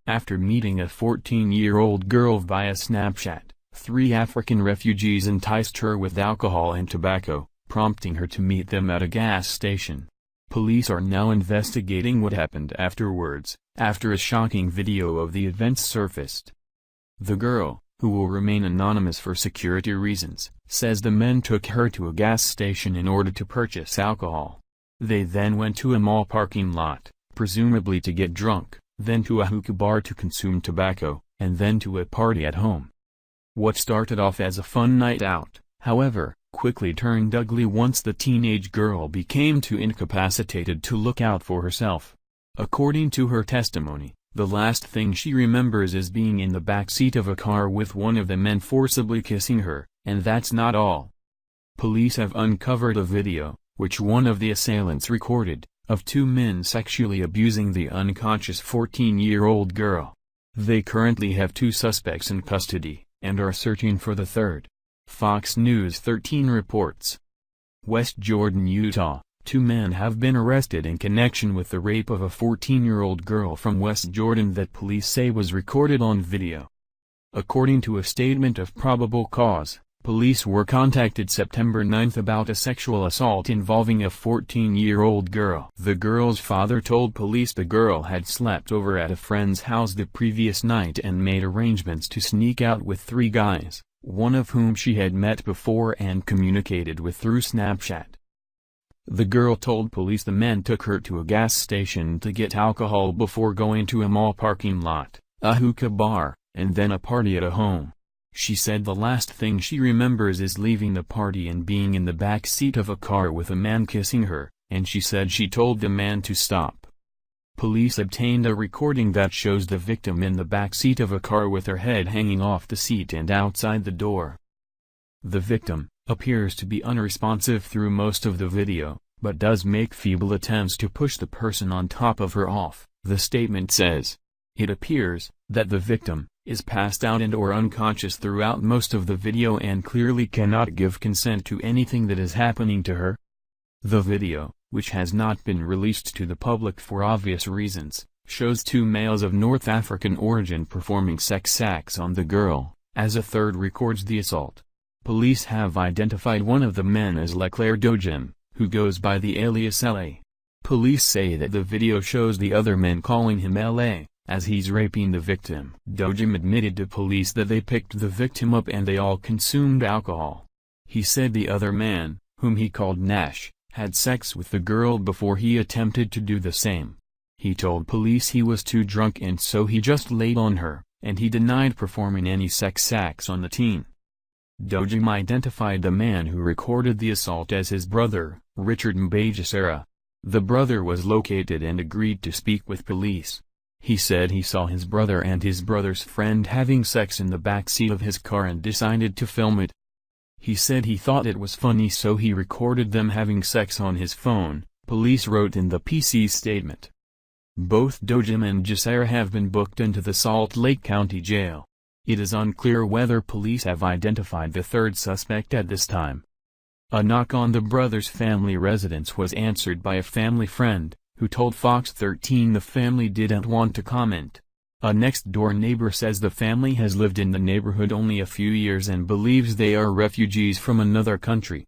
After meeting a 14-year-old girl via Snapchat, 3 African refugees enticed her with alcohol and tobacco, prompting her to meet them at a gas station. Police are now investigating what happened afterwards, after a shocking video of the events surfaced. The girl, who will remain anonymous for security reasons, says the men took her to a gas station in order to purchase alcohol. They then went to a mall parking lot, presumably to get drunk, then to a hookah bar to consume tobacco, and then to a party at home. What started off as a fun night out, however, quickly turned ugly once the teenage girl became too incapacitated to look out for herself. According to her testimony, the last thing she remembers is being in the back seat of a car with one of the men forcibly kissing her, and that's not all. Police have uncovered a video, which one of the assailants recorded, of 2 men sexually abusing the unconscious 14-year-old girl. They currently have 2 suspects in custody, and are searching for the third. Fox News 13 reports. West Jordan, Utah. 2 men have been arrested in connection with the rape of a 14-year-old girl from West Jordan that police say was recorded on video. According to a statement of probable cause, police were contacted September 9 about a sexual assault involving a 14-year-old girl. The girl's father told police the girl had slept over at a friend's house the previous night and made arrangements to sneak out with 3 guys, one of whom she had met before and communicated with through Snapchat. The girl told police the men took her to a gas station to get alcohol before going to a mall parking lot, a hookah bar, and then a party at a home. She said the last thing she remembers is leaving the party and being in the back seat of a car with a man kissing her, and she said she told the man to stop. Police obtained a recording that shows the victim in the back seat of a car with her head hanging off the seat and outside the door. The victim appears to be unresponsive through most of the video, but does make feeble attempts to push the person on top of her off, the statement says. It appears that the victim is passed out and or unconscious throughout most of the video and clearly cannot give consent to anything that is happening to her. The video, which has not been released to the public for obvious reasons, shows 2 males of North African origin performing sex acts on the girl, as a third records the assault. Police have identified one of the men as Leclerc Dogem, who goes by the alias L.A. Police say that the video shows the other men calling him L.A., as he's raping the victim. Dogem admitted to police that they picked the victim up and they all consumed alcohol. He said the other man, whom he called Nash, had sex with the girl before he attempted to do the same. He told police he was too drunk and so he just laid on her, and he denied performing any sex acts on the teen. Dogem identified the man who recorded the assault as his brother, Richard Mbajisara. The brother was located and agreed to speak with police. He said he saw his brother and his brother's friend having sex in the back seat of his car and decided to film it. He said he thought it was funny so he recorded them having sex on his phone, police wrote in the PC statement. Both Dogem and Jisara have been booked into the Salt Lake County Jail. It is unclear whether police have identified the third suspect at this time. A knock on the brothers' family residence was answered by a family friend, who told Fox 13 the family didn't want to comment. A next-door neighbor says the family has lived in the neighborhood only a few years and believes they are refugees from another country.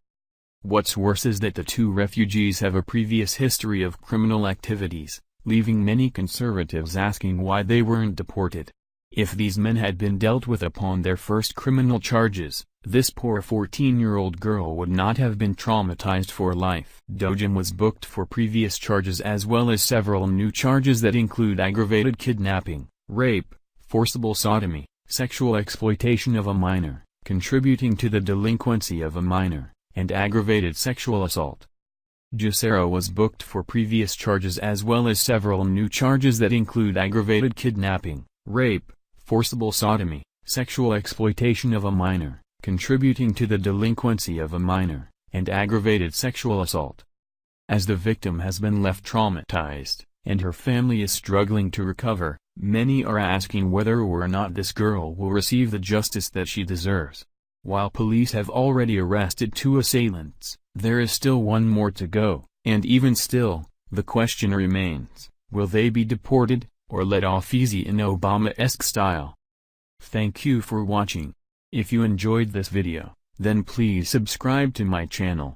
What's worse is that the 2 refugees have a previous history of criminal activities, leaving many conservatives asking why they weren't deported. If these men had been dealt with upon their first criminal charges, this poor 14-year-old girl would not have been traumatized for life. Dogem was booked for previous charges as well as several new charges that include aggravated kidnapping, rape, forcible sodomy, sexual exploitation of a minor, contributing to the delinquency of a minor, and aggravated sexual assault. Jisara was booked for previous charges as well as several new charges that include aggravated kidnapping, rape, forcible sodomy, sexual exploitation of a minor, contributing to the delinquency of a minor, and aggravated sexual assault. As the victim has been left traumatized, and her family is struggling to recover, many are asking whether or not this girl will receive the justice that she deserves. While police have already arrested 2 assailants, there is still 1 more to go, and even still, the question remains, will they be deported? or let off easy in Obama-esque style. Thank you for watching. If you enjoyed this video, then please subscribe to my channel.